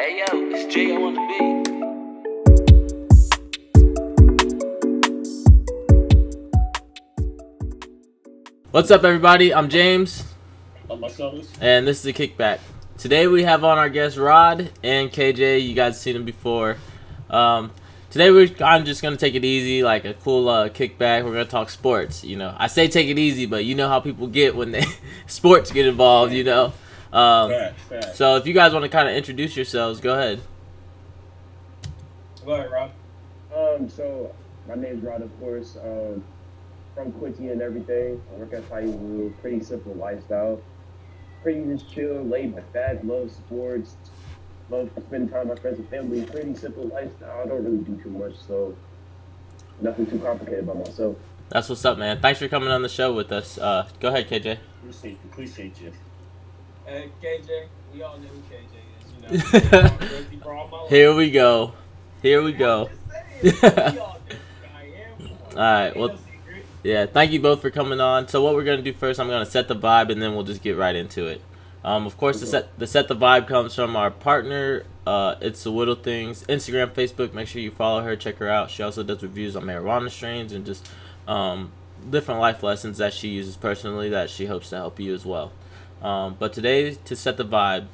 Hey yo, it's J on the beat. What's up, everybody? I'm James. I'm Marcellus. And this is the Kickback. Today we have on our guests Rod and KJ. You guys have seen them before. Today I'm just gonna take it easy, like a cool kickback. We're gonna talk sports. You know, I say take it easy, but you know how people get when they sports get involved. You know. Fact. So if you guys want to kind of introduce yourselves, go ahead. Go ahead, Rob. So my name's Rod, of course. From Quincy and everything. I work at Hollywood. Pretty simple lifestyle. Pretty just chill, laid back. Love sports. Love spending time with my friends and family. Pretty simple lifestyle. I don't really do too much, so nothing too complicated about myself. That's what's up, man. Thanks for coming on the show with us. Go ahead, KJ. Appreciate you. KJ, we all know who KJ is, you know. Here we go. Alright, well, yeah, thank you both for coming on. So what we're going to do first, I'm going to set the vibe, and then we'll just get right into it. Of course, the set the vibe comes from our partner, ItsTheWhittleThings, Instagram, Facebook. Make sure you follow her, check her out. She also does reviews on marijuana strains and just different life lessons that she uses personally that she hopes to help you as well. But today, to set the vibe,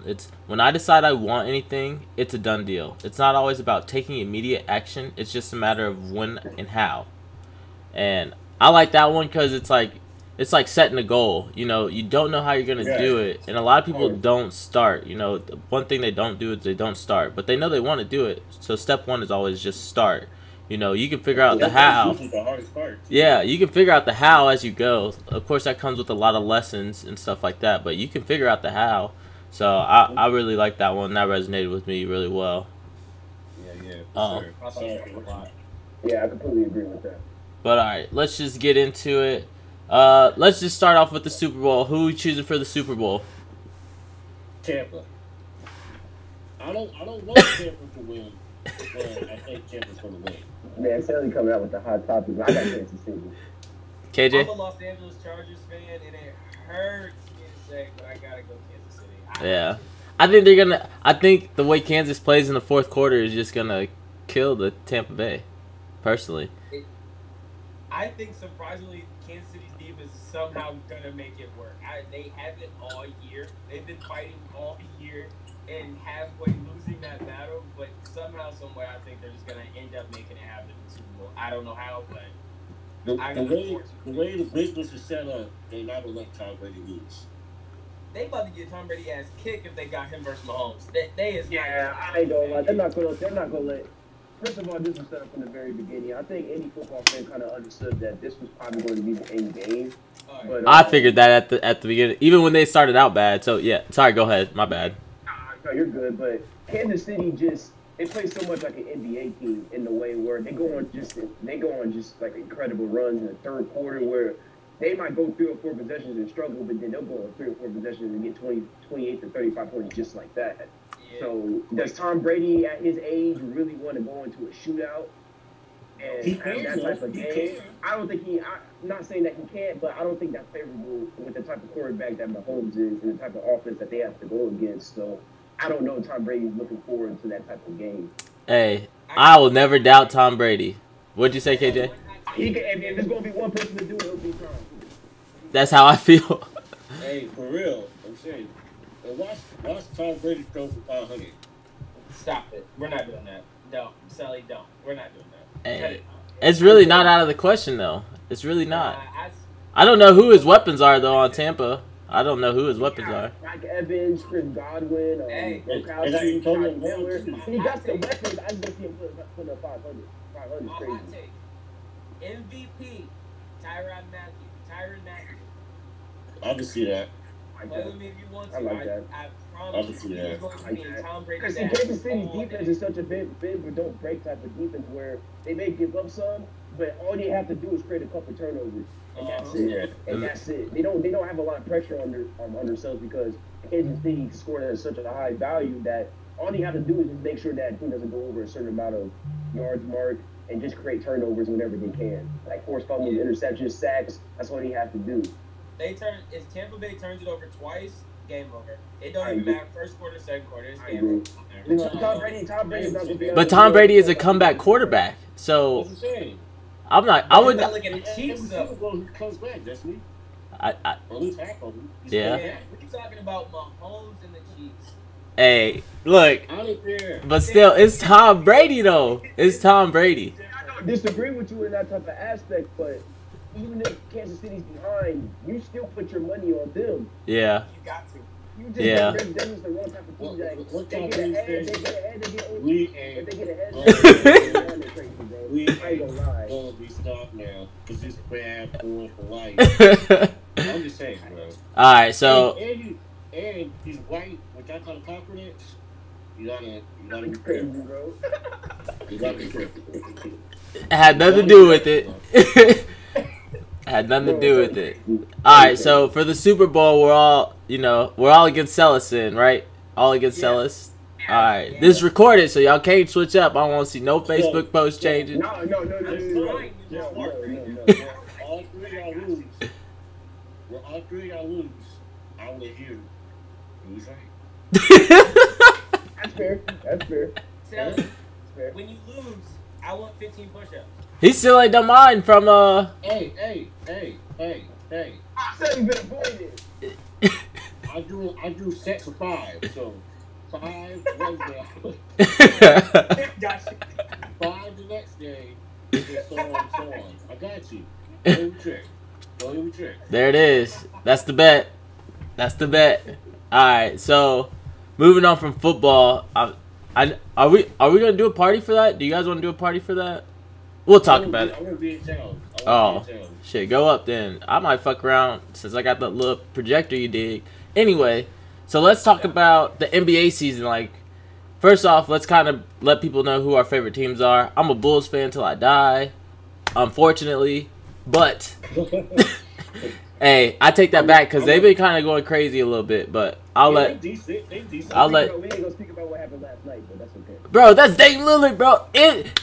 it's when I decide I want anything, it's a done deal. It's not always about taking immediate action. It's just a matter of when and how. And I like that one because it's like setting a goal. You know, you don't know how you're gonna do it, and a lot of people don't start. You know, one thing they don't do is they don't start, but they know they want to do it. So step one is always just start. You know, you can figure out the how. The hardest part. Yeah, you can figure out the how as you go. Of course, that comes with a lot of lessons and stuff like that, but you can figure out the how. So I really like that one. That resonated with me really well. Yeah. Sure. Yeah, I completely agree with that. But all right, let's just get into it. Let's just start off with the Super Bowl. Who are we choosing for the Super Bowl? Tampa. I don't want Tampa to win. But I think Tampa's gonna win. Man, Sally coming out with the hot topics. I got Kansas City. KJ? I'm a Los Angeles Chargers fan, and it hurts me to say, but I gotta go Kansas City. Yeah. I think the way Kansas plays in the fourth quarter is just gonna kill the Tampa Bay, personally. I think surprisingly, Kansas City's defense is somehow gonna make it work. They haven't all year. They've been fighting all year and halfway losing that battle, but somehow, someway, I think they're just gonna end up making it happen in the Super Bowl. I don't know how, but the way the business is set up, they're not gonna let Tom Brady lose. They about to get Tom Brady ass kicked if they got him versus Mahomes. I ain't gonna lie. They're not gonna let. First of all, this was set up from the very beginning. I think any football fan kind of understood that this was probably going to be the end game. But, I figured that at the beginning, even when they started out bad. So yeah, sorry, go ahead. My bad. No, you're good. But Kansas City they play so much like an NBA team in the way where they go on just like incredible runs in the third quarter where they might go 3 or 4 possessions and struggle, but then they'll go on 3 or 4 possessions and get 28 to 35 points just like that. Yeah. So does Tom Brady at his age really want to go into a shootout and have that type of game? I don't think I'm not saying that he can't, but I don't think that's favorable with the type of quarterback that Mahomes is and the type of offense that they have to go against. So I don't know if Tom Brady's looking forward to that type of game. Hey, I will never doubt Tom Brady. What'd you say, KJ? If there's going to be one person to do it, it'll be Tom. That's how I feel. Hey, for real, I'm saying. Watch Tom Brady throw for 500. Stop it. We're not doing that. No, Sally, don't. We're not doing that. Hey, it's really not out of the question, though. It's really not. I don't know who his weapons are, though, on Tampa. I don't know who his weapons are. Mike Evans, Chris Godwin, Gronkowski, Todd Miller. He got the weapons. I just see him put up 500. 500 is crazy. MVP, Tyrann Mathieu. I can see that. Play with me if you want to. I like that. I promise you, he's going to be in Tom Brady's ass. Kansas City defense is such a big but don't break type of defense where they may give up some, but all they have to do is create a couple turnovers, and that's it. And that's it. They don't have a lot of pressure on themselves because Kansas City scored at such a high value that all they have to do is just make sure that team doesn't go over a certain amount of yards mark and just create turnovers whenever they can, like force fumbles, interceptions, sacks. That's all they have to do. If Tampa Bay turns it over twice, game over. It don't even matter. First quarter, second quarter, it's game over. Tom Brady's not gonna be. But Tom Brady is a comeback quarterback, so What's the saying? I'm not. I would. not look at the Chiefs Super though. Bowl, he comes back, doesn't he? I, Or at least half of them. Yeah. We're talking about Mahomes and the Chiefs. hey, look, I don't care. but still, it's Tom Brady though. It's Tom Brady. I don't disagree with you in that type of aspect, but even if Kansas City's behind, you still put your money on them. Yeah. You got to. You just Yeah. them is the one type of team that What they type get of ahead, things they get ahead, they get over. We If ain't they get ahead, they're crazy, bro. we I ain't gonna lie. gonna be stopped now because it's bad boy for life. I'm just saying, bro. All right, so and he's white, which I call a confidence. You gotta be Crazy, careful. bro. You gotta be careful. it had nothing to do with it. Had nothing to do with it. All right, so for the Super Bowl, we're all against Cellison, right? All against Celis. All right, this is recorded, so y'all can't switch up. I don't want to see no Facebook post changes. No. All three of y'all lose. Well, all three of y'all lose. I will hear you. Who's right? That's fair. That's fair. Tell That's fair. when you lose, I want 15 push-ups. He still ain't done mine from Hey. I said he's been avoided. I do sets of 5, so 5 one day, Gotcha. 5 the next day, and so on. I got you. Don't even trick. There it is. That's the bet. All right, so moving on from football, are we gonna do a party for that? Do you guys want to do a party for that? We'll talk about it. I'm gonna be in town. Oh, shit, go up then. I might fuck around since I got that little projector you dig. Anyway, so let's talk about the NBA season. Like, first off, let's kind of let people know who our favorite teams are. I'm a Bulls fan till I die, unfortunately. But, hey, I take that back because they've been kind of going crazy a little bit. But I'll let. They decent. We ain't gonna speak about what happened last night, but that's okay. Bro, that's Dame Lillard, bro.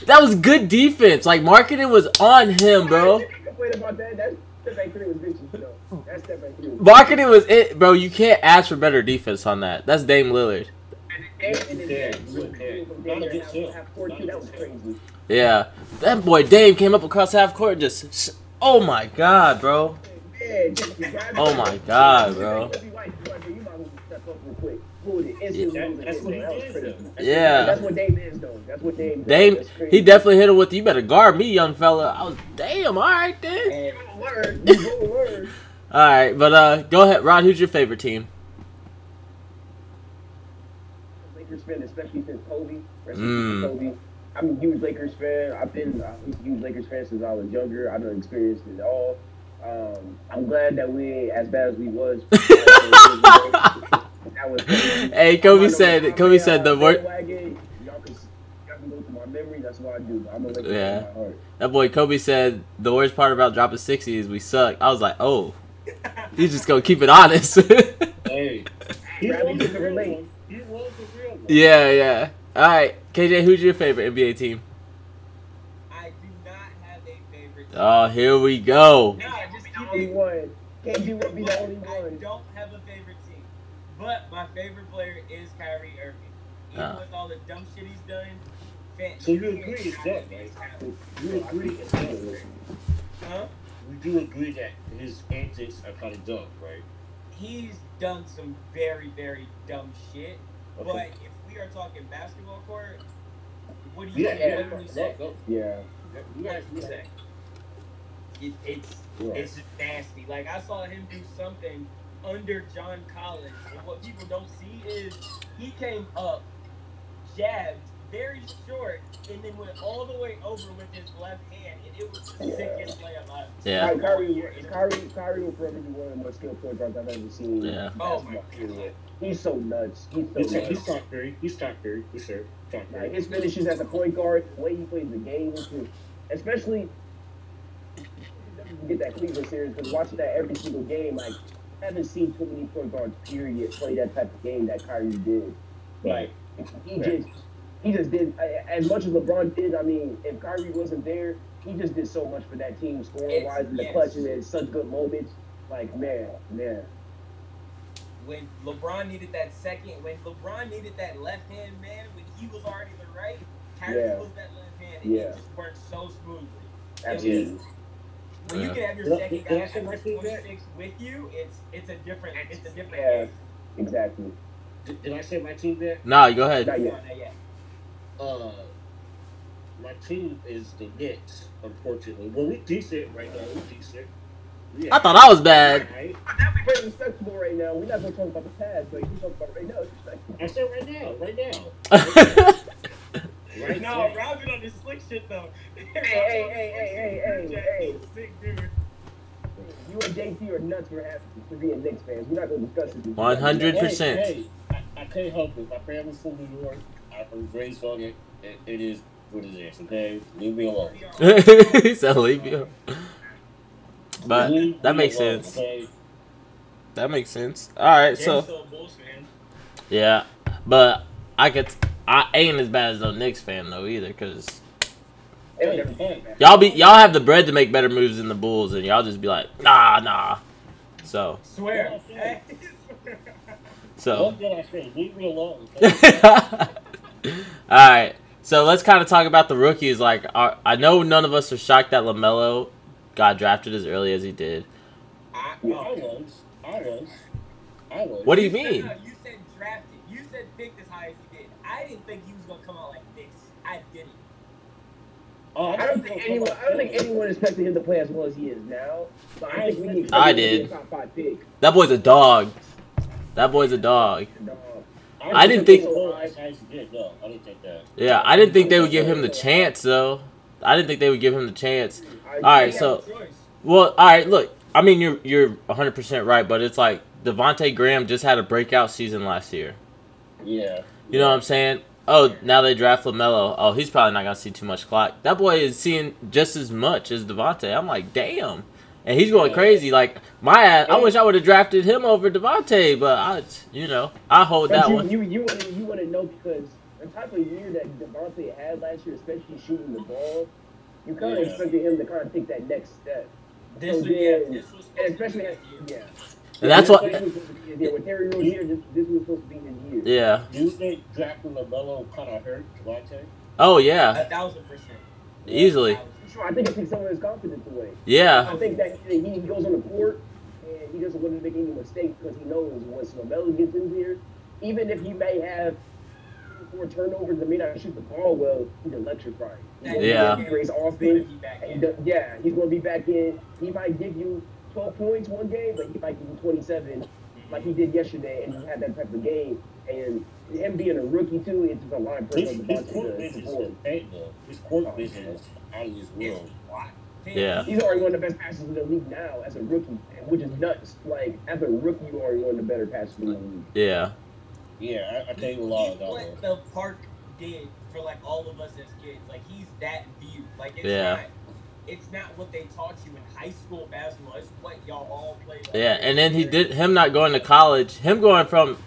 That was good defense. Like, marketing was on him, bro. Complain about that. That's step back 3 was bitches, though. That's step back 3. Marketing was it, bro. You can't ask for better defense on that. That's Dame Lillard. That was crazy. Yeah, that boy Dame came up across half court and just. Oh my god, bro. Oh my god, bro. Yeah. That's what Dame is, though. That's what Dame. Dame, he definitely hit him with, you better guard me, young fella. I was, damn, all right then. All right, but go ahead, Rod. Who's your favorite team? Lakers fan, especially since Kobe. Kobe. I'm a huge Lakers fan. I've been a huge Lakers fan since I was younger. I've experienced it all. I'm glad that we ain't as bad as we was. Hey, Kobe said the word. Y'all can go to my memory. That's what I do. I'm a Lakers fan in my heart. That boy Kobe said the worst part about dropping 60 is we suck. I was like, oh, he's just gonna keep it honest. Hey, he was the real one. Yeah. All right, KJ, who's your favorite NBA team? I do not have a favorite team. Oh, here we go. No, just keep Only it. one. KG would be the only I one. don't have a favorite team, but my favorite player is Kyrie Irving. Even with all the dumb shit he's done. So you agree it's that, right? You agree it's that. Huh? We do agree that his antics are kind of dumb, right? He's done some very, very dumb shit. Okay. But if we are talking basketball court, what do you Yeah. what do you say? Yeah. What do you say? It's just nasty. Like, I saw him do something under John Collins, and what people don't see is he came up, jabbed, very short, and then went all the way over with his left hand, and it was the sickest play of life. Yeah. Kyrie will forever be one of the most skilled point guards I've ever seen. Yeah. Oh my God. He's so nuts. He's top three. He's top three, for sure. Top three. Like, his finishes as a point guard, the way he plays the game, especially get that Cleveland series, because watching that every single game, like, I haven't seen too many point guards, period, play that type of game that Kyrie did. Like, he just did, as much as LeBron did. I mean, if Kyrie wasn't there, he just did so much for that team, scoring-wise, in the clutch, and in such good moments. Like, man. when LeBron needed that second, when LeBron needed that left hand man, when he was already the right, Kyrie was that left hand, and it just worked so smoothly. Absolutely. When you can have your second guy at 26 with you, it's a different game. Exactly. Did I say my team there? Nah, you go ahead. Not yet. My team is the Knicks, unfortunately. Well, we're decent right now. We're decent. I thought I was bad. Right. I'm definitely very respectable right now. We're not going to talk about the past, but if you talk about it right now, it's respectable. I said right now. Right now, Robin on this slick shit, though. Hey. Sick, dude. You and JT are nuts for being Knicks fans. We're not going to discuss it. 100%. Hey, I can't help it. My family's from New York. I was raised on it. It is what it is, okay? Leave me alone. He said leave me alone. But that makes sense. Okay? That makes sense. Alright, so. Yeah. But I ain't as bad as no Knicks fan, though, either, because. Y'all have the bread to make better moves than the Bulls, and y'all just be like, nah. So. Swear. So. What did I say? Leave me alone. Alright. So let's kind of talk about the rookies. Like, I know none of us are shocked that LaMelo got drafted as early as he did. I was. What do you mean? You said drafted. You said picked as high as he did. I didn't think he was gonna come out like this. I didn't. I don't think anyone expected him to play as well as he is now. But I think we need I did. a top 5 pick. That boy's a dog. I didn't think. No, I didn't think that. Yeah, I didn't think they would give him the chance, though. All right, so. Well, all right. Look, I mean, you're 100% right, but it's like Devontae Graham just had a breakout season last year. Yeah. You know what I'm saying? Oh, now they draft LaMelo. Oh, he's probably not gonna see too much clock. That boy is seeing just as much as Devontae. I'm like, damn. And he's going crazy. Like, my ass, I wish I would have drafted him over Devontae, but I hold that one. You want to know because the type of year that Devontae had last year, especially shooting the ball, you kind of expected him to kind of take that next step. This was especially And that's what. With Terry Rozier, this was supposed to be his year. Yeah. Do you think drafting LaMelo kind of hurt Devontae? Oh yeah. 1,000%. Easily. Sure, I think it takes some of his confidence away. Yeah. I think that he goes on the court and he doesn't want to make any mistakes because he knows once LaMelo gets in here, even if he may have 4 turnovers and may not shoot the ball well, he's electrifying. Yeah. He creates offense. He's going to be back in. He might give you 12 points one game, but he might give you 27 like he did yesterday, and he had that type of game. And him being a rookie, too, it's just a line person. His court vision is out of this world. Yeah. He's already one of the best passers in the league now as a rookie, which is nuts. Like, as a rookie, you are one of the better passers in the league. Yeah. Yeah, I tell you a lot about what the park did for, like, all of us as kids. Like, he's that view. Like, it's not what they taught you in high school basketball. It's what y'all all played. Yeah, and then him not going to college, him going from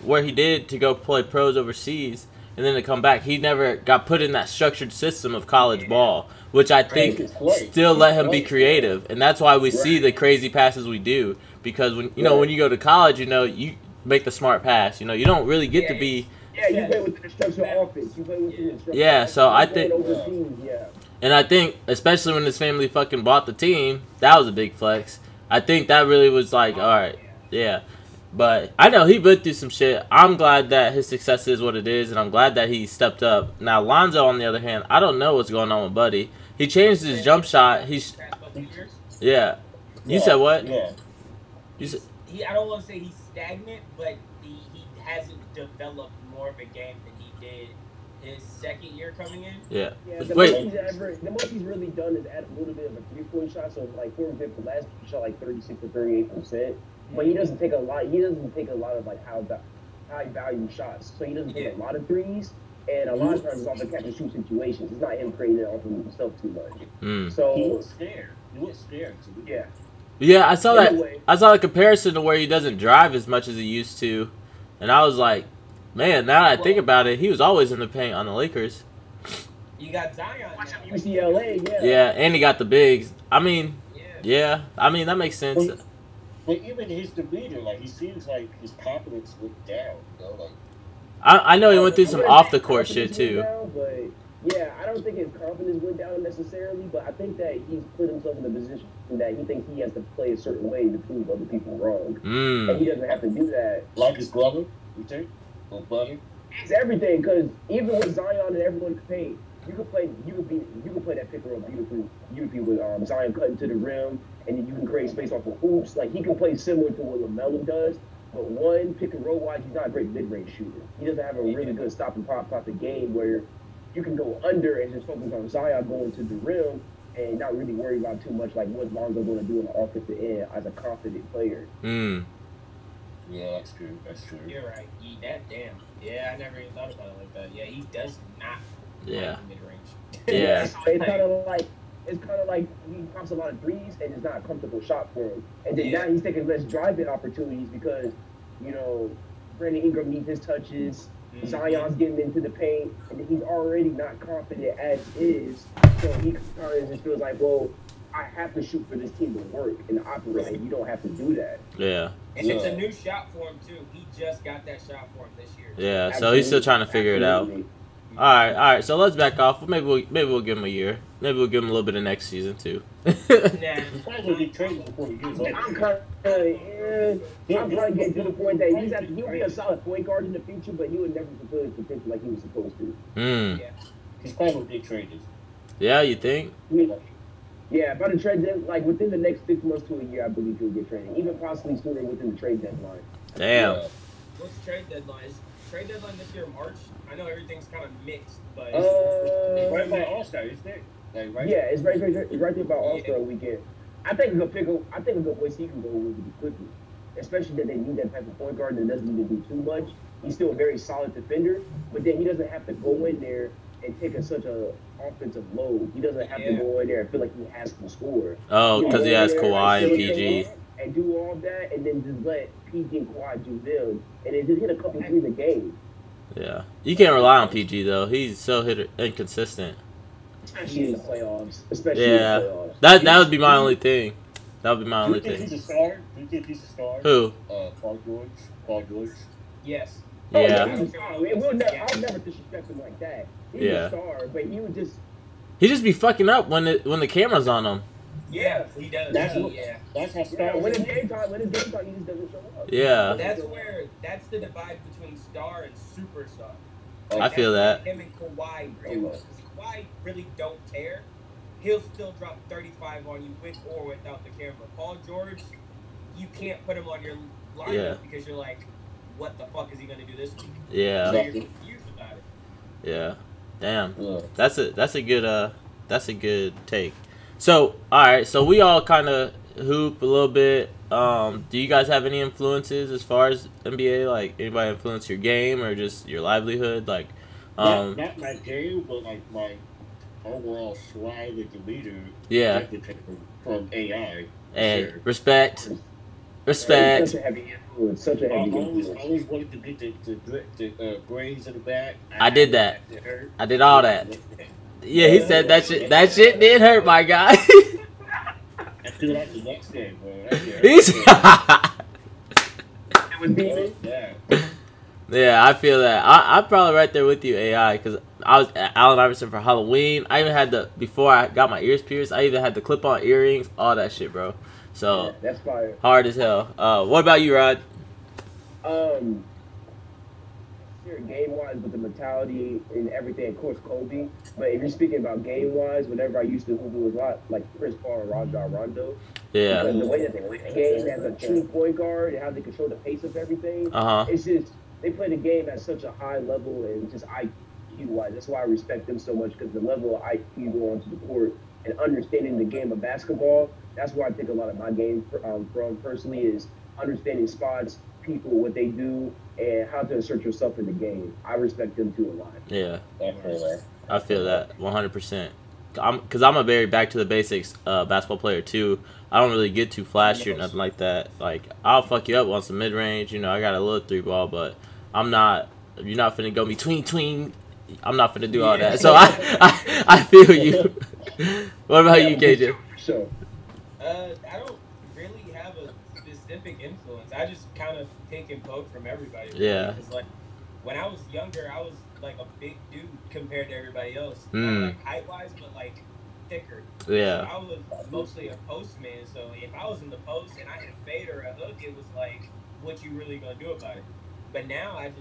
where he did to go play pros overseas, and then to come back, he never got put in that structured system of college ball, which I think still let him be creative, and that's why we see the crazy passes we do. Because when when you go to college, you make the smart pass. You don't really get to be. Yeah, you play with the structured offense. You play with the structured Yeah, so I think. Yeah. And I think, especially when his family fucking bought the team, that was a big flex. I think that really was like, all right, yeah. But I know he went through some shit. I'm glad that his success is what it is, and I'm glad that he stepped up. Now, Lonzo, on the other hand, I don't know what's going on with Buddy. He changed his jump shot. Yeah. You said what? Yeah. You said. I don't want to say he's stagnant, but he hasn't developed more of a game than he did his second year coming in. Yeah. The most he's really done is add a little bit of a 3-point shot. So, like, for example, last year he shot like 36 or 38%. But he doesn't take a lot. He doesn't take a lot of like high value shots. So he doesn't take a lot of threes. And a lot of times it's off the catch and shoot situations. It's not him creating it off of himself too much. So he was scared. Yeah. Yeah, I saw that. I saw a comparison to where he doesn't drive as much as he used to, and I was like, man, now that I think about it, he was always in the paint on the Lakers. You got Zion. UCLA, Yeah, and he got the bigs. I mean, yeah. I mean, that makes sense. But even his demeanor, like, he seems like his confidence went down, you know, like. I know he went through some off the court shit too. Down, but yeah, I don't think his confidence went down necessarily, but I think that he's put himself in a position that he thinks he has to play a certain way to prove other people wrong, and he doesn't have to do that. Like his brother, you think, or buddy. It's everything, because even with Zion and everyone can paint, you can play that pick and roll beautifully with Zion cutting to the rim, and then you can create space off of hoops. Like, he can play similar to what LaMelo does, but one, pick and roll wise, he's not a great mid-range shooter. He doesn't have a really good stop and pop the game where you can go under and just focus on Zion going to the rim and not really worry about too much like what Lonzo going to do on the offensive end as a confident player. Yeah, that's true. That's true. You're right. Damn. Yeah, I never even thought about it like that. Yeah, he does not like mid-range. Yeah. So it's kind of like he pops a lot of threes and it's not a comfortable shot for him. And then now he's taking less driving opportunities because, you know, Brandon Ingram needs his touches. Zion's getting into the paint, and he's already not confident as is. So he kind of just feels like, well, I have to shoot for this team to work and operate, and you don't have to do that. Yeah. And it's a new shot for him, too. He just got that shot for him this year. Yeah, absolutely. So he's still trying to figure it out. All right. So let's back off. Maybe we'll give him a year. Maybe we'll give him a little bit of next season too. Nah, he's probably gonna get traded before he gets over. I'm trying to get to the point that he'll be a solid point guard in the future, but he would never fulfill his potential like he was supposed to. Yeah. He's probably gonna get traded. Yeah, you think? Yeah, by the trade deadline, like within the next 6 months to a year, I believe he'll get traded. Even possibly sooner within the trade deadline. Damn. What's the trade deadline? Is trade deadline this year March? I know everything's kind of mixed, but it's right by All-Star, isn't it? Like, right? Yeah, it's right there by All-Star weekend. I think a good place he can go really quickly, especially that they need that type of point guard that doesn't need to do too much. He's still a very solid defender, but then he doesn't have to go in there and take such a offensive load. He doesn't have to go in there and feel like he has to score. Oh, because he has Kawhi and PG. And do all that, and then just let PG and Kawhi do them, and then just hit a couple threes a game. Yeah, you can't rely on PG though. He's so inconsistent. Especially in the playoffs. That would be my only thing. That would be my only thing. Do you think he's a star? Do you think he's a star? Who? Paul George. Yes. Yeah. I'll never disrespect him like that. He's a star, but he would just. He just be fucking up when the camera's on him. Yeah, he does. That's how stars. When it's game time, he just doesn't show up. Yeah. That's the divide between star and superstar. I feel that. Him and Kawhi, because Kawhi really don't care. He'll still drop 35 on you with or without the camera. Paul George, you can't put him on your lineup because you're like, what the fuck is he gonna do this week? Yeah. So you're confused about it. Yeah. Damn. Yeah. That's a good take. So, all right. So we all kind of hoop a little bit. Do you guys have any influences as far as NBA? Like, anybody influence your game or just your livelihood? Like, not my game, but like my overall swag and demeanor. Yeah. From AI. And respect. Such a heavy influence. Such a heavy influence. I always wanted to get the braids in the back. I did that. I did all that. Yeah, he said that shit. That shit did hurt, my guy. I feel like the next game, bro. It was beaming. Yeah. Yeah, I feel that. I'm probably right there with you, AI, because I was at Allen Iverson for Halloween. I even had before I got my ears pierced, I even had the clip-on earrings, all that shit, bro. So, that's fire. Hard as hell. What about you, Rod? Game-wise, with the mentality and everything, of course, Kobe. But if you're speaking about game-wise, whenever I used to hoop, it was a lot like Chris Paul and Rajon Rondo. Yeah. Because the way that they play the game as a true point guard and how they control the pace of everything, it's just they play the game at such a high level and just IQ-wise. That's why I respect them so much, because the level of IQ going onto the court and understanding the game of basketball, that's where I think a lot of my game from personally is understanding spots, people, what they do, and how to assert yourself in the game. I respect them too a lot. Yeah. I feel that 100%. Because I'm a very back to the basics basketball player too. I don't really get too flashy or nothing like that. Like, I'll fuck you up on some mid-range. You know, I got a little 3-ball, but I'm not. You're not finna go me tween. I'm not finna do all that. So I feel you. What about you, KJ? Sure. I don't really have a specific just kind of pick and poke from everybody. Really. Yeah. Because like when I was younger, I was like a big dude compared to everybody else. Not like height wise, but like thicker. Yeah. So I was mostly a post man. So if I was in the post and I hit a fade or a hook, it was like, what you really gonna do about it? But now I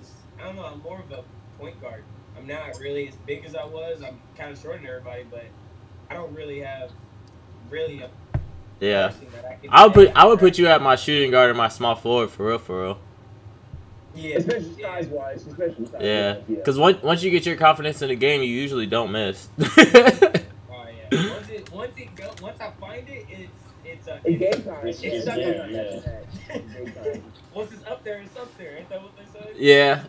don't know. I'm more of a point guard. I'm not really as big as I was. I'm kind of shorter than everybody, but I don't really have a Yeah. person that I can I would put you at my shooting guard and my small forward for real. Yeah, Especially size-wise. Yeah. Because once you get your confidence in the game, you usually don't miss. Oh yeah. Once I find it, it's game time. It's Yeah. Game time. Once it's up there, it's up there. Ain't that what they say? Yeah.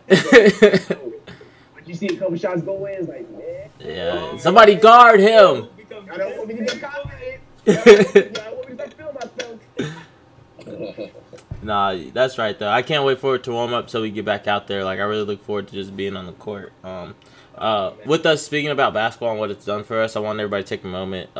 When you see a couple shots go in, it's like, man. Yeah. Somebody guard him. I don't want me to get confident. I don't want me to start feeling myself. Nah, that's right though. I can't wait for it to warm up so we get back out there. Like I really look forward to just being on the court. With us speaking about basketball and what it's done for us, I want everybody to take a moment.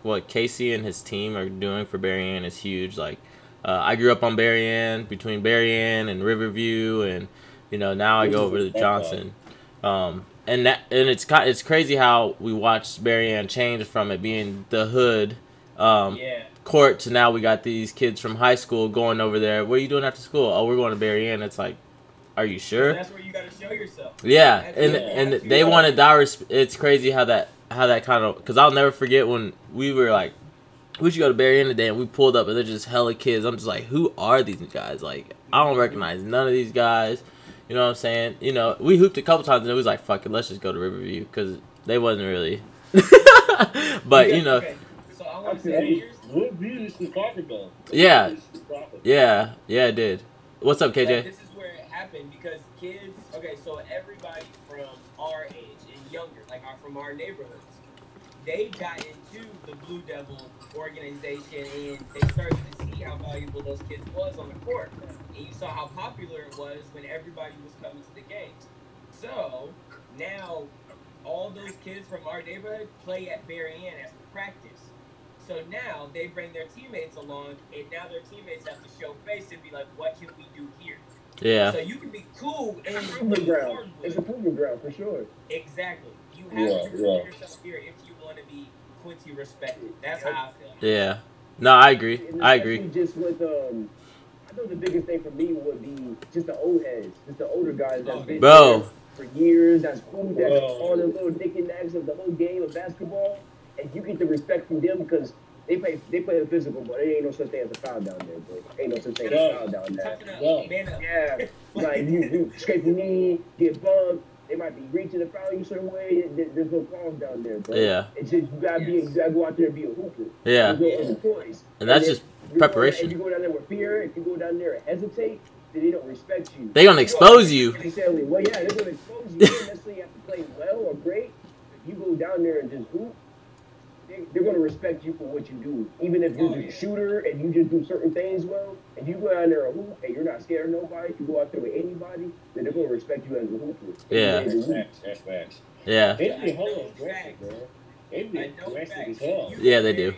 What Casey and his team are doing for Berrien is huge. Like I grew up on Berrien, between Berrien and Riverview, and now I go over to Johnson. And it's crazy how we watched Berrien change from it being the hood court to now we got these kids from high school going over there. What are you doing after school? Oh, we're going to Berrien. It's like, are you sure? That's where you got to show yourself. Yeah, and they wanted that. It's crazy how that kind of, because I'll never forget when we were like, we should go to Berrien today, and we pulled up and they're just hella kids. I'm just like, who are these guys? Like, I don't recognize none of these guys. You know what I'm saying? We hooped a couple times and it was like, fuck it, let's just go to Riverview because they wasn't really. But Okay. So I want to say Riverview is Chicago though. Yeah, it did. What's up, KJ? This is where it happened because kids. Okay, so everybody from our age and younger, like from our neighborhoods, they got into the Blue Devil organization and they started to see how valuable those kids was on the court. And you saw how popular it was when everybody was coming to the games. So now all those kids from our neighborhood play at Berrien as practice. So now they bring their teammates along, and now their teammates have to show face and be like, what can we do here? Yeah. So you can be cool and It's a proving ground. It's a proving ground for sure. Exactly. You have to prove yourself here if you want to be Quincy respected. That's how I feel. Yeah. No, I agree. I agree. Just with I know the biggest thing for me would be just the old heads, just the older guys that's been there for years, that's cool, that's all the little dick and nags of the whole game of basketball, and you get the respect from them because they play the physical, but there ain't no such thing as a foul down there, bro. Ain't no such thing as a foul down there. Yeah, like you scrape your knee, get bumped. They might be reaching the foul you a certain way. There's no calls down there, bro. Yeah. It's just you gotta go out there and be a hooper. Yeah. There's no other choice. And that's just preparation. If you go down there with fear, if you go down there and hesitate, then they don't respect you. They gonna expose you. Necessarily. Well, yeah, they're gonna expose you. You don't necessarily have to play well or great. If you go down there and just hoop, they're gonna respect you for what you do. Even if you're just a shooter and you just do certain things well, and you go down there and hoop and you're not scared of nobody, you go out there with anybody, then they're gonna respect you as a hooper. Yeah. That's facts. Yeah. They be hella aggressive, bro. They be aggressive as hell. Yeah, they do.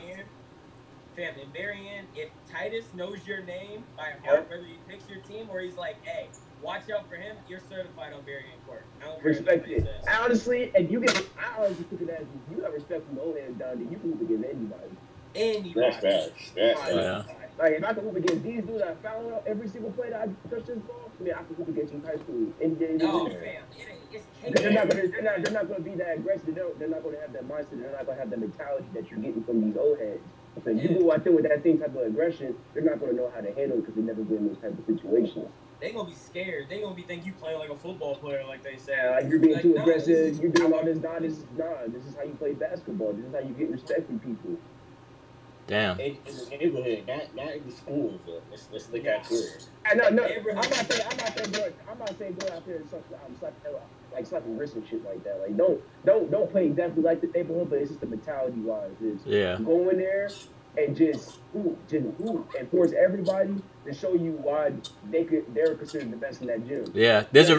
Fam, in Berrien, if Titus knows your name by heart, whether he picks your team or he's like, hey, watch out for him, you're certified on Berrien court. I don't care Respect what it. says. Honestly, and I honestly look at that as you got respect from the old hands down there, you can hoop against anybody. That's facts. That's facts. Yeah. Like if I can hoop against these dudes I foul out every single play that I touch this ball, I mean I can hoop against you in high school any day. No, fam. It's They're not gonna be that aggressive. They're not gonna have that mindset. They're not gonna have that mentality that you're getting from these old heads. So if you go out there with that same type of aggression, they're not gonna know how to handle it because they've never been in those type of situations. They gonna be scared. They gonna be think you playing like a football player, like they say. Like you're being too aggressive. You're doing all this. This is how you play basketball. This is how you get respect from people. Damn. In the neighborhood, not in the schools. Let's look at yours. No. I'm not saying go out there and slapping wrists and shit like that. Like don't play exactly like the neighborhood, but it's just the mentality wise. It's go in there and just hoop and force everybody to show you why they're considered the best in that gym. Yeah, there's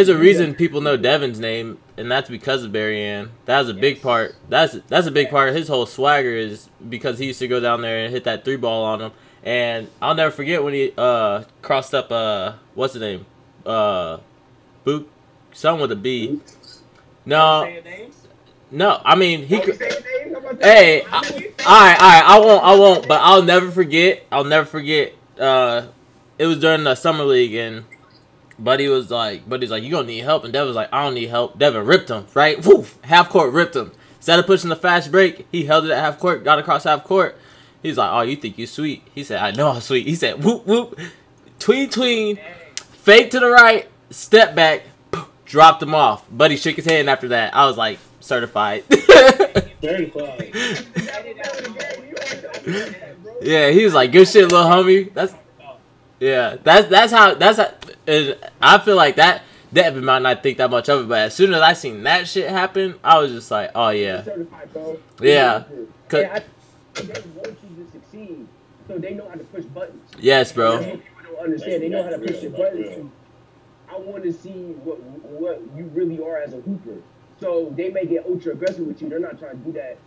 a reason people know Devin's name, and that's because of Berrien. That's a big part. That's a big part of his whole swagger is because he used to go down there and hit that 3 ball on them. And I'll never forget when he crossed up what's the name? Book, something with a B. No. Saying names? No, I mean he could. Saying names? I'm about to Hey, say- all right, I won't. But I'll never forget. It was during the summer league, and Buddy's like, you gonna need help, and Devin was like, I don't need help. Devin ripped him, right? Woo, half court ripped him. Instead of pushing the fast break, he held it at half court, got across half court. He's like, oh, you think you sweet? He said, I know I'm sweet. He said, whoop whoop, tween, fake to the right, step back, dropped him off. Buddy shook his hand after that. I was like, certified. Certified. Yeah, he was like, good shit, little homie. That's how. And I feel like that Devin might not think that much of it, but as soon as I seen that shit happen, I was just like, oh yeah, Certified, bro. yeah. They want you to succeed, so they know how to push buttons. Yes, bro. People don't understand. They know how to push the buttons. I want to see what you really are as a hooper. So they may get ultra aggressive with you. They're not trying to do that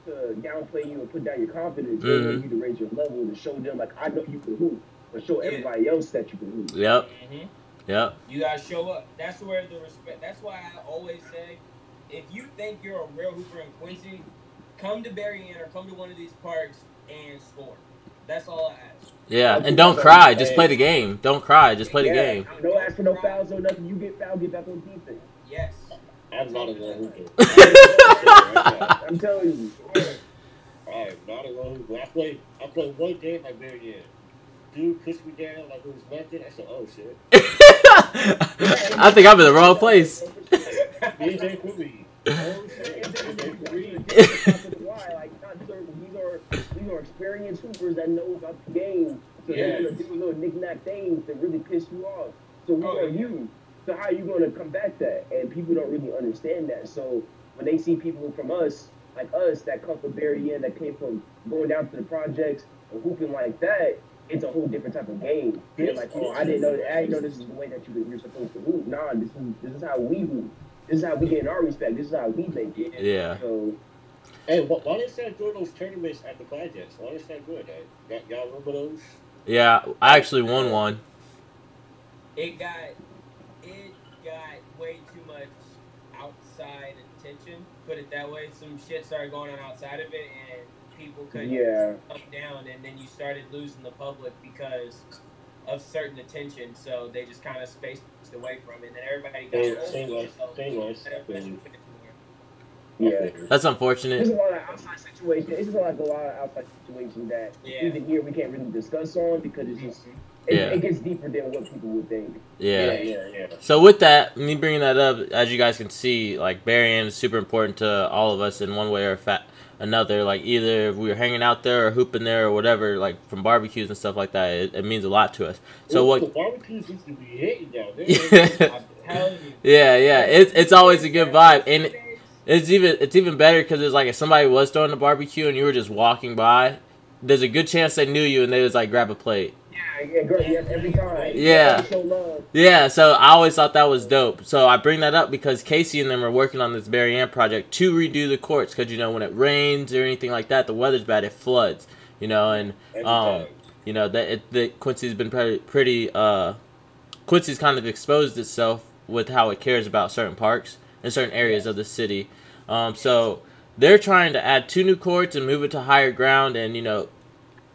to downplay you and put down your confidence. They want you to raise your level to show them, like, I know you can hoop, but show everybody else that you can hoop. Yep. Yep. You gotta show up. That's where the respect. That's why I always say, if you think you're a real hooper in Quincy, come to Berrien or come to one of these parks and score. That's all I ask. Yeah, and don't cry. Just play the game. Don't cry. Just play the game. Don't ask for no fouls or nothing. You get fouled, get back on defense. Yes. I'm not a real hooper. I'm telling you. I am not a real hooper. I played one game like Berrien. Dude pushed me down like it was nothing. I said, oh shit. I think I'm in the wrong place. These ain't for me. Oh shit. These are experienced hoopers that know about the game. So they're gonna do little knick-knack things that really piss you off. So who are you? So how are you gonna combat that? And people don't really understand that. So when they see people from us, like us, that come from Berrien, that came from going down to the projects and hooping like that, it's a whole different type of game. They're like, oh, I didn't know this is the way that you're supposed to hoop. Nah, this is how we hoop. This is how we get our respect. This is how we make it. Yeah. So, hey, why is that doing those tournaments at the projects? Why is that good? Y'all remember those? Yeah, I actually won one. It got way too much outside attention. Put it that way. Some shit started going on outside of it, and people couldn't up down, and then you started losing the public because of certain attention. So they just kind of spaced away from it, and then everybody got yeah. That's unfortunate. There's a lot of outside situations. This is like a lot of outside situations that even here we can't really discuss on because it's just it gets deeper than what people would think. Yeah. So with that, me bringing that up, as you guys can see, like Berrien is super important to all of us in one way or another. Like either if we were hanging out there or hooping there or whatever, like from barbecues and stuff like that, it means a lot to us. So the barbecues used to be hitting down there. It's always a good vibe, and it's even better because it's like if somebody was throwing a barbecue and you were just walking by, there's a good chance they knew you and they was like grab a plate. Every time. Yeah, so I always thought that was dope. So I bring that up because Casey and them are working on this Berrien project to redo the courts because, you know, when it rains or anything like that, the weather's bad, it floods, you know, and, you know, that Quincy's been pretty Quincy's kind of exposed itself with how it cares about certain parks in certain areas of the city. So they're trying to add 2 new courts and move it to higher ground, and, you know,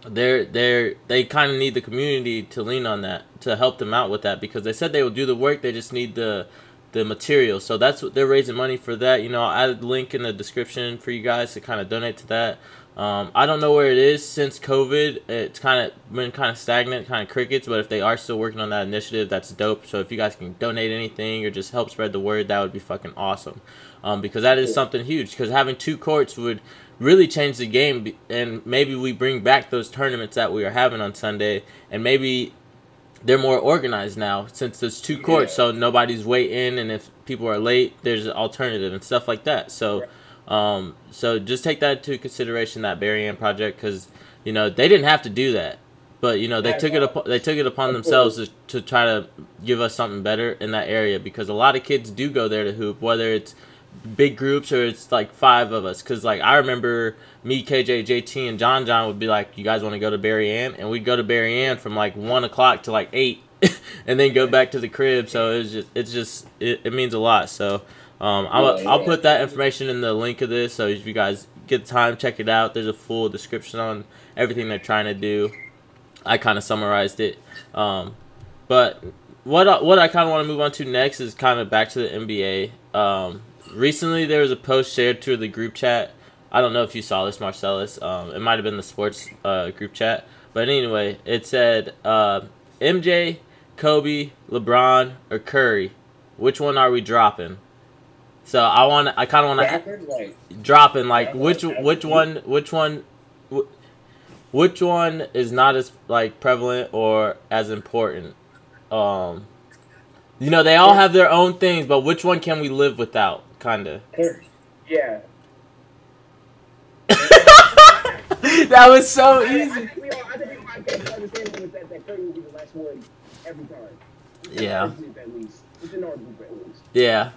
they kind of need the community to lean on that, to help them out with that, because they said they will do the work, they just need the material. So that's what they're raising money for that. You know, I'll add a link in the description for you guys to kind of donate to that. I don't know where it is since COVID. It's kind of been kind of stagnant, kind of crickets, but if they are still working on that initiative, that's dope. So if you guys can donate anything or just help spread the word, that would be fucking awesome. Because that is something huge, because having 2 courts would really change the game, and maybe we bring back those tournaments that we are having on Sunday, and maybe they're more organized now since there's 2 courts, so nobody's waiting, and if people are late, there's an alternative and stuff like that. So so just take that into consideration, that Berrien project, because, you know, they didn't have to do that, but, you know, they took it upon themselves to try to give us something better in that area, because a lot of kids do go there to hoop, whether it's big groups or it's like 5 of us. Because like I remember me, KJ, JT, and John would be like, "You guys want to go to Berry Ann?" And we'd go to Berry Ann from like 1 o'clock to like 8, and then go back to the crib. So it means a lot. So I'll put that information in the link of this. So if you guys get time, check it out. There's a full description on everything they're trying to do. I kind of summarized it. But what I kind of want to move on to next is kind of back to the NBA. Recently, there was a post shared to the group chat. I don't know if you saw this, Marcellus. It might have been the sports group chat. But anyway, it said MJ, Kobe, LeBron, or Curry. Which one are we dropping? So I kind of want to dropping like which one is not as like prevalent or as important. You know, they all have their own things, but which one can we live without? Kinda. Yeah. That was so easy. I think we all can understand with that Curry will be the last one every time. Yeah. At least. It's in our group at least. Yeah.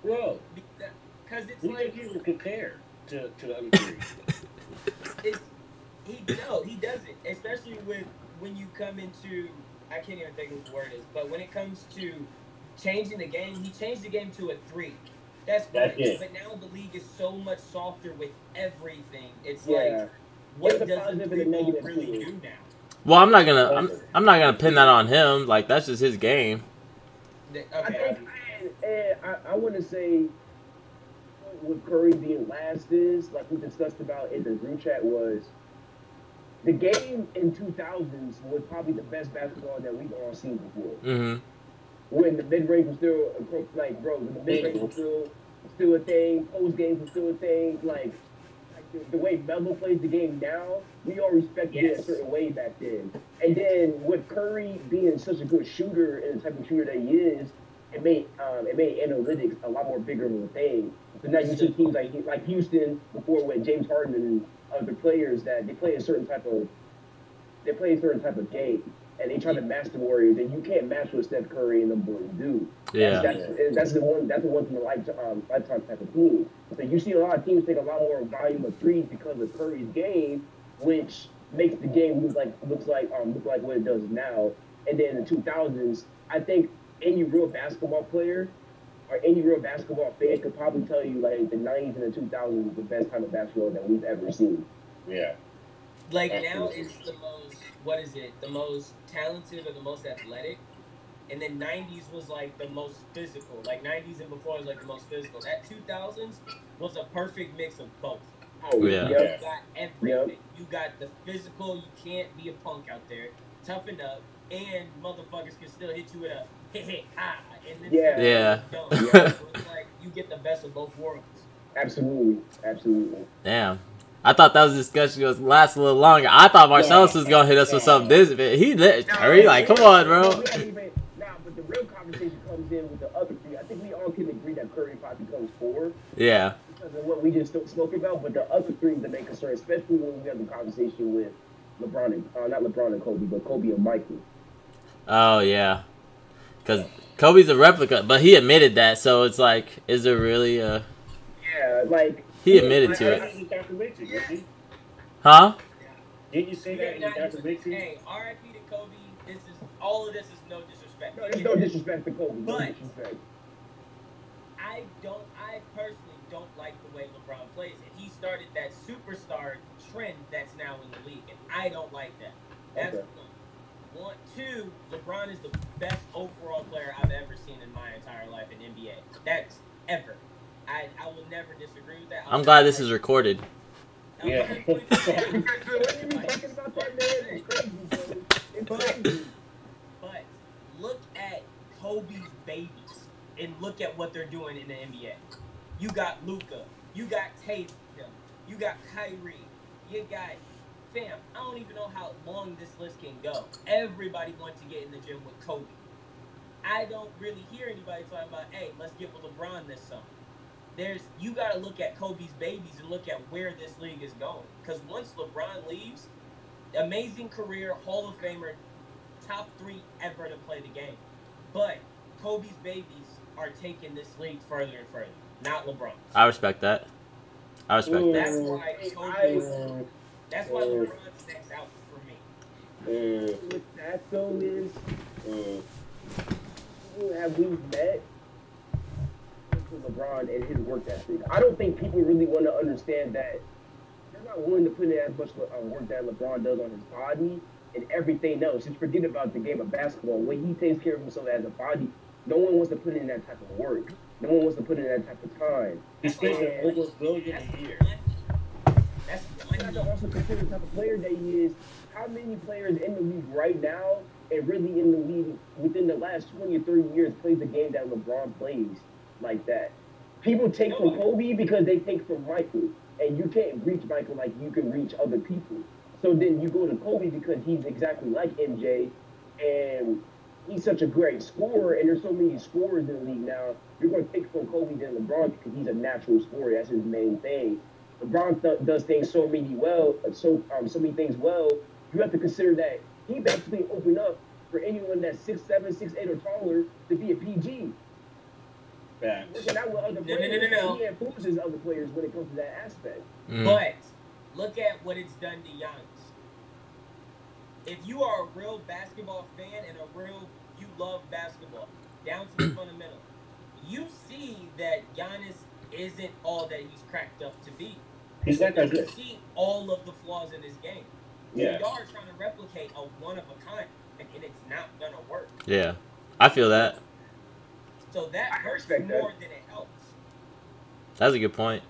Bro, because it's Who like think he will compare to the other three? he doesn't. Especially when you come into, I can't even think of what the word is, but when it comes to changing the game, he changed the game to a 3. That's great. But now the league is so much softer with everything. It's like, what does the 3 really do now? Well, I'm not gonna pin that on him. Like that's just his game. Okay. I want to say what Curry being last is, like we discussed about in the group chat, was the game in 2000s was probably the best basketball that we've all seen before. Mm-hmm. When the mid-range was still, like, bro, when the mid-range was still a thing, post games was still a thing, like the way Melo plays the game now, we all respected it a certain way back then. And then with Curry being such a good shooter and the type of shooter that he is, it made analytics a lot more bigger of a thing. So now you see teams like Houston before with James Harden and other players that they play a certain type of game, and they try to match the Warriors, and you can't match what Steph Curry and them boys do. Yeah, that's the one from the lifetime type of team. So you see a lot of teams take a lot more volume of threes because of Curry's game, which makes the game look like what it does now. And then in the 2000s, I think any real basketball player or any real basketball fan could probably tell you like the 90s and the 2000s was the best time of basketball that we've ever seen. Yeah. Like now it's the most talented or the most athletic, and then 90s was like the most physical. Like 90s and before was like the most physical. That 2000s was a perfect mix of both. Oh yeah. You got everything. Yep. You got the physical. You can't be a punk out there. Toughen up, and motherfuckers can still hit you with a hit and then yeah. So it's like you get the best of both worlds. Absolutely. Damn. I thought that was a discussion was last a little longer. I thought Marcellus was gonna hit us with something this bit. He lit Curry, like, come on, bro. But the real conversation comes in with the other 3. I think we all can agree that Curry probably becomes 4. Yeah. Because of what we just spoke about, but the other 3 that make concern, especially when we have the conversation with LeBron and not LeBron and Kobe, but Kobe and Michael. Oh yeah, because Kobe's a replica, but he admitted that, so it's like, is there really a? Yeah, like. He admitted to it. Huh? Didn't you say that in the documentary? Hey, R.I.P. to Kobe. All of this is no disrespect. No, there's no disrespect to Kobe. But I personally don't like the way LeBron plays, and he started that superstar trend that's now in the league, and I don't like that. That's one. 2, LeBron is the best overall player I've ever seen in my entire life in NBA. That's ever. I will never disagree with that. I'm glad this is recorded. Yeah. But look at Kobe's babies and look at what they're doing in the NBA. You got Luka, you got Tatum, you got Kyrie, you got fam. I don't even know how long this list can go. Everybody wants to get in the gym with Kobe. I don't really hear anybody talking about, hey, let's get with LeBron this summer. You got to look at Kobe's babies and look at where this league is going. Because once LeBron leaves, amazing career, Hall of Famer, top 3 ever to play the game. But Kobe's babies are taking this league further and further. not LeBron. I respect that. I respect that. That's why Kobe. That's why LeBron sticks out for me. With that though is, have we met LeBron and his work ethic? I don't think people really want to understand that they're not willing to put in as much work that LeBron does on his body and everything else. Just forget about the game of basketball. When he takes care of himself as a body, no one wants to put in that type of work. No one wants to put in that type of time. He's spending over $1 billion a year. That's you have to also consider the type of player that he is. How many players in the league right now and really in the league within the last 20 or 30 years plays the game that LeBron plays like that? People take from Kobe because they take from Michael. And you can't reach Michael like you can reach other people. So then you go to Kobe because he's exactly like MJ. And he's such a great scorer. And there's so many scorers in the league now. You're going to take from Kobe than LeBron because he's a natural scorer. That's his main thing. LeBron does things so many things well. You have to consider that he basically opened up for anyone that's 6'7", 6'8", or taller to be a PG. Looking out with other players, no. he influences other players when it comes to that aspect. But look at what it's done to Giannis. If you are a real basketball fan and you love basketball, down to the fundamental, you see that Giannis isn't all that he's cracked up to be. He's not that good. You see all of the flaws in his game. Yeah. So y'all are trying to replicate a one-of-a-kind, and it's not going to work. Yeah, I feel that. So that hurts more than it helps. That's a good point.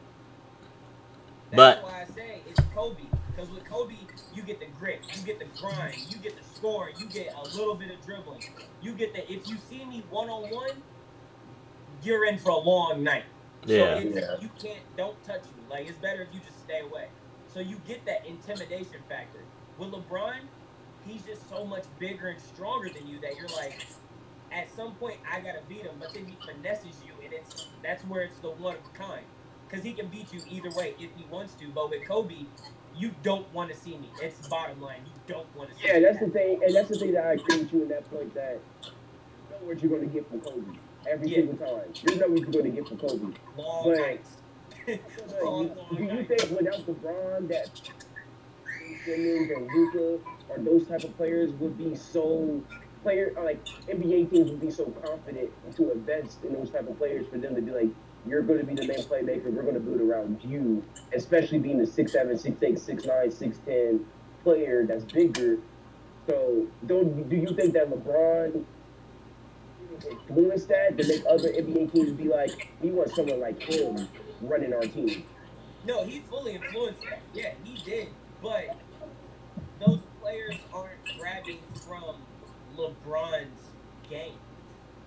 That's why I say it's Kobe. Because with Kobe, you get the grit, you get the grind, you get the scoring, you get a little bit of dribbling. You get the, if you see me one-on-one, you're in for a long night. Yeah. So you don't touch me. Like, it's better if you just stay away. So you get that intimidation factor. With LeBron, he's just so much bigger and stronger than you that you're like, at some point, I got to beat him. But then he finesses you, and that's where it's the one of a kind. Because he can beat you either way if he wants to. But with Kobe, you don't want to see me. It's the bottom line. You don't want to see me. Yeah, that's the thing. And that's the thing that I agree with you in that point, that you know what you're going to get from Kobe every single time. You know what you're going to get from Kobe. Long nights. Do you think without LeBron that Simmons and Luka or those type of players would be so like NBA teams would be so confident to invest in those type of players for them to be like, you're going to be the main playmaker, we're going to build around you, especially being the 6'7", 6'8", 6'9", 6'10" player that's bigger. So do you think that LeBron influenced that to make other NBA teams be like, we want someone like him running our team? No, he fully influenced that. Yeah, he did. But those players aren't grabbing from LeBron's game.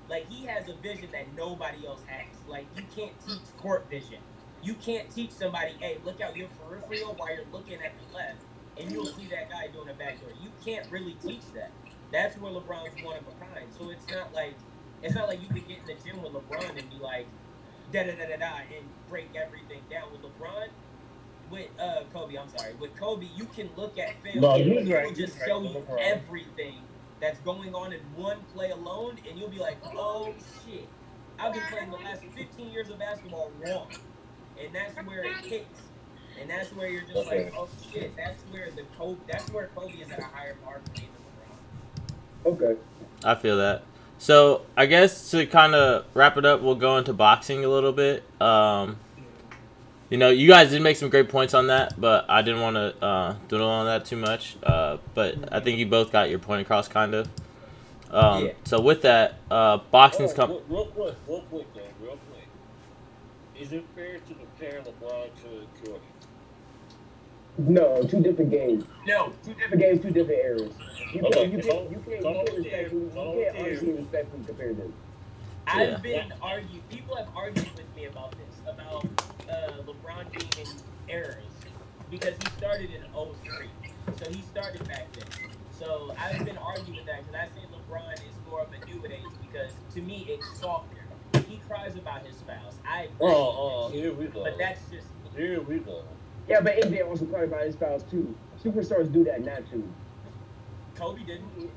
Like, he has a vision that nobody else has. Like, you can't teach court vision. You can't teach somebody, hey, look out your peripheral while you're looking at the left, and you'll see that guy doing a backdoor. You can't really teach that. That's where LeBron's one of a kind. So it's not like you can get in the gym with LeBron and be like, da-da-da-da-da, and break everything down. With LeBron, with Kobe, you can look at film and he'll just show you everything that's going on in one play alone, and you'll be like, oh, shit. I've been playing the last 15 years of basketball wrong. And that's where it hits. And that's where you're just like, oh, shit. That's where Kobe is at a higher mark for me than LeBron. Okay. I feel that. So, I guess to kind of wrap it up, we'll go into boxing a little bit. You know, you guys did make some great points on that, but I didn't want to dwell on that too much. But I think you both got your point across, kind of. So with that, boxing's real quick. Is it fair to compare LeBron to Jordan? No, two different games. No. Two different games, two different eras. You can't respectfully compare them. I've been argued. People have argued with me about this, about LeBron being in eras, because he started in 2003, so he started back then. So I've been arguing with that because I say LeBron is more of a new age, because to me it's softer. He cries about his spouse. Here we go. But that's just me. Here we go. Yeah, but AJ also cried about his spouse too. Superstars do that now too. Kobe didn't.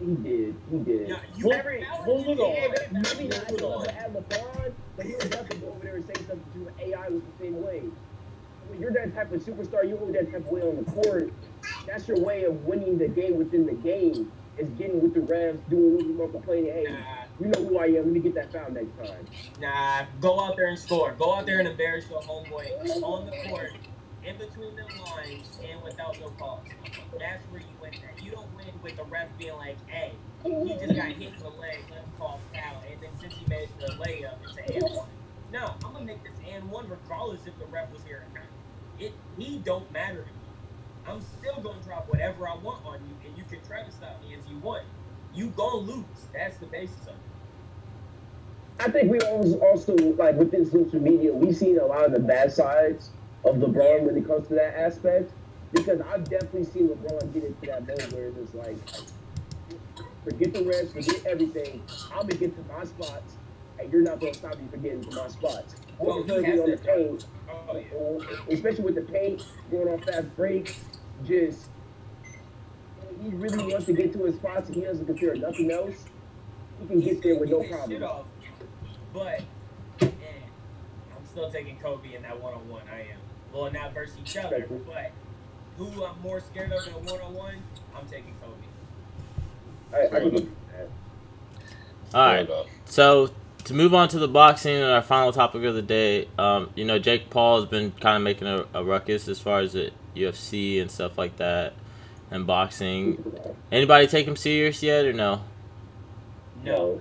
He did. Yeah, Maybe not at LeBron, but he would have to go over there and say something to him. AI was the same way. When you're that type of superstar, you hold that type of way on the court. That's your way of winning the game within the game. Is getting with the refs, doing a little more complaining. Hey, you know who I am. Let me get that foul next time. Nah, go out there and score. Go out there and embarrass your homeboy on the court, in between the lines, and without no calls. That's where you win that. You don't win with the ref being like, hey, he just got hit in the leg, let him call foul, and then since he made the layup, it's an and one. No, I'm going to make this and one regardless if the ref was here or not. He don't matter to me. I'm still going to drop whatever I want on you, and you can try to stop me as you want. You going to lose. That's the basis of it. I think we also, like, within social media, we've seen a lot of the bad sides of LeBron when it comes to that aspect. Because I've definitely seen LeBron get into that mode where it's like, forget the rest, forget everything. I'm going to get to my spots, and you're not going to stop me from getting to my spots. Well, he has on the that paint, especially with the paint, going on fast breaks, just, he really wants to get to his spots, and he doesn't consider nothing else. He can get there with no problem. But, I'm still taking Kobe in that one-on-one. I am. Well, not versus each other, but who I'm more scared of in a one-on-one, I'm taking Kobe. I can do that. All right. So to move on to the boxing and our final topic of the day, Jake Paul has been kind of making a ruckus as far as the UFC and stuff like that, and boxing. Anybody take him serious yet or no? No.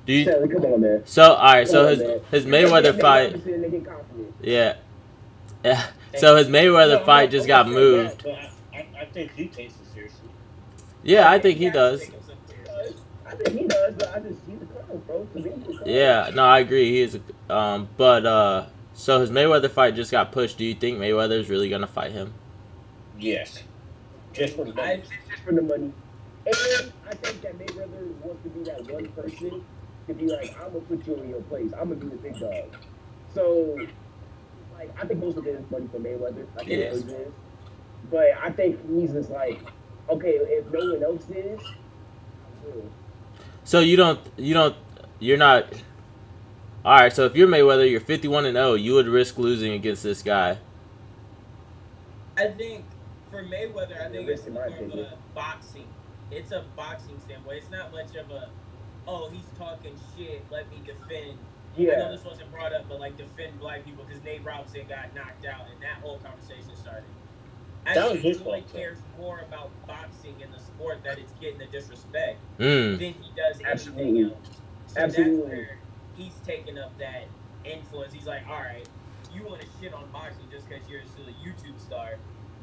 Do you? Come on, man. So all right. So his Mayweather fight. Yeah. So his Mayweather fight just got moved. I think he takes it seriously. Yeah, I think he does. I think he does, but I just see the clown, bro. Yeah, no, I agree. He is. So his Mayweather fight just got pushed. Do you think Mayweather is really gonna fight him? Yes. Just for the money. Just for the money. And I think that Mayweather wants to be that one person to be like, I'm gonna put you in your place. I'm gonna be the big dog. So, like, I think most of it is money for Mayweather. I think it is. But I think he's just like, okay, if no one else is, I will. So you're not. All right. So if you're Mayweather, you're 51-0. You would risk losing against this guy. I think for Mayweather, I think it's more of a boxing. It's a boxing standpoint. It's not much of a, oh, he's talking shit, let me defend. Yeah. I know this wasn't brought up, but like defend black people because Nate Robinson got knocked out and that whole conversation started. I think he cares more about boxing in the sport that it's getting the disrespect than he does anything else. So that's where he's taking up that influence. He's like, all right, you want to shit on boxing just because you're still a YouTube star.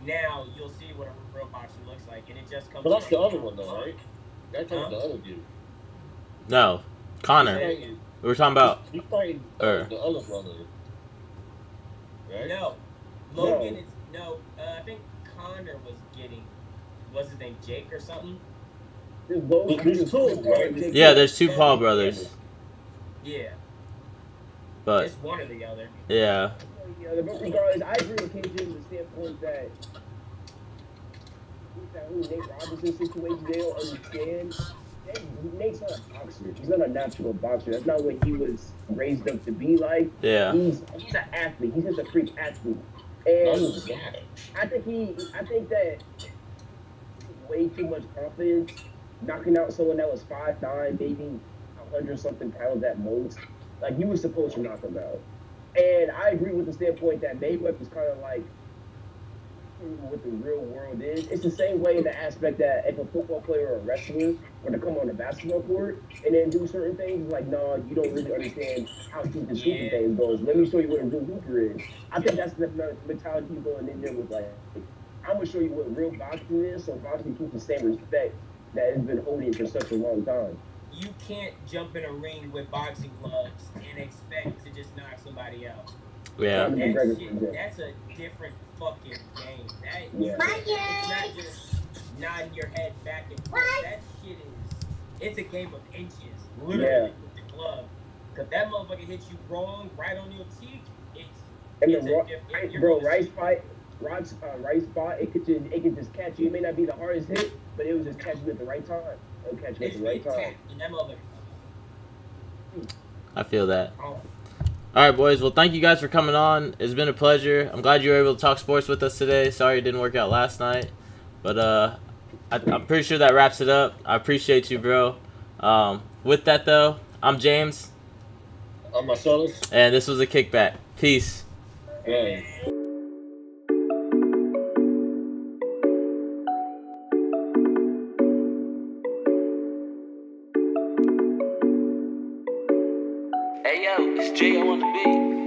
Now you'll see what a real boxer looks like, and it just comes. But that's the other one, though, right? That's the other dude. No, Connor. We were talking about. He's fighting the other brother, right? No, Logan is no. I think Connor was getting. What's his name? Jake or something. There's two, right? Yeah, there's two Paul brothers. Yeah. But it's one or the other. Yeah. But regardless, I agree with KJ in the standpoint that with that whole Nate Robinson situation, they don't understand. Nate's not a boxer. He's not a natural boxer. That's not what he was raised up to be like. Yeah. He's an athlete. He's just a freak athlete. And I think that way too much confidence, knocking out someone that was 5'9", maybe 100-something pounds at most. Like, you were supposed to knock him out. And I agree with the standpoint that Mayweather's kind of like what the real world is. It's the same way in the aspect that if a football player or a wrestler were to come on the basketball court and then do certain things, like, no, you don't really understand how deep this hooping game goes. Let me show you what a real hooper is. I think that's the mentality going in there with, like, I'm going to show you what real boxing is, so boxing keeps the same respect that it's been holding for such a long time. You can't jump in a ring with boxing gloves and expect to just knock somebody out. Yeah. That's a different fucking game. It's not just nodding your head back and forth. That shit it's a game of inches, literally, with the glove. Because that motherfucker hits you wrong, right on your cheek, Rice fight, right spot, it could just catch you. It may not be the hardest hit, but it was just catch you at the right time. It'll catch you at It's the right big time. 10 in that mother. I feel that. Oh. All right, boys. Well, thank you guys for coming on. It's been a pleasure. I'm glad you were able to talk sports with us today. Sorry it didn't work out last night, but I'm pretty sure that wraps it up. I appreciate you, bro. With that though, I'm James, I'm Marcellus. and this was a kickback. Peace. Yeah. Hey yo, it's J.O. on the beat.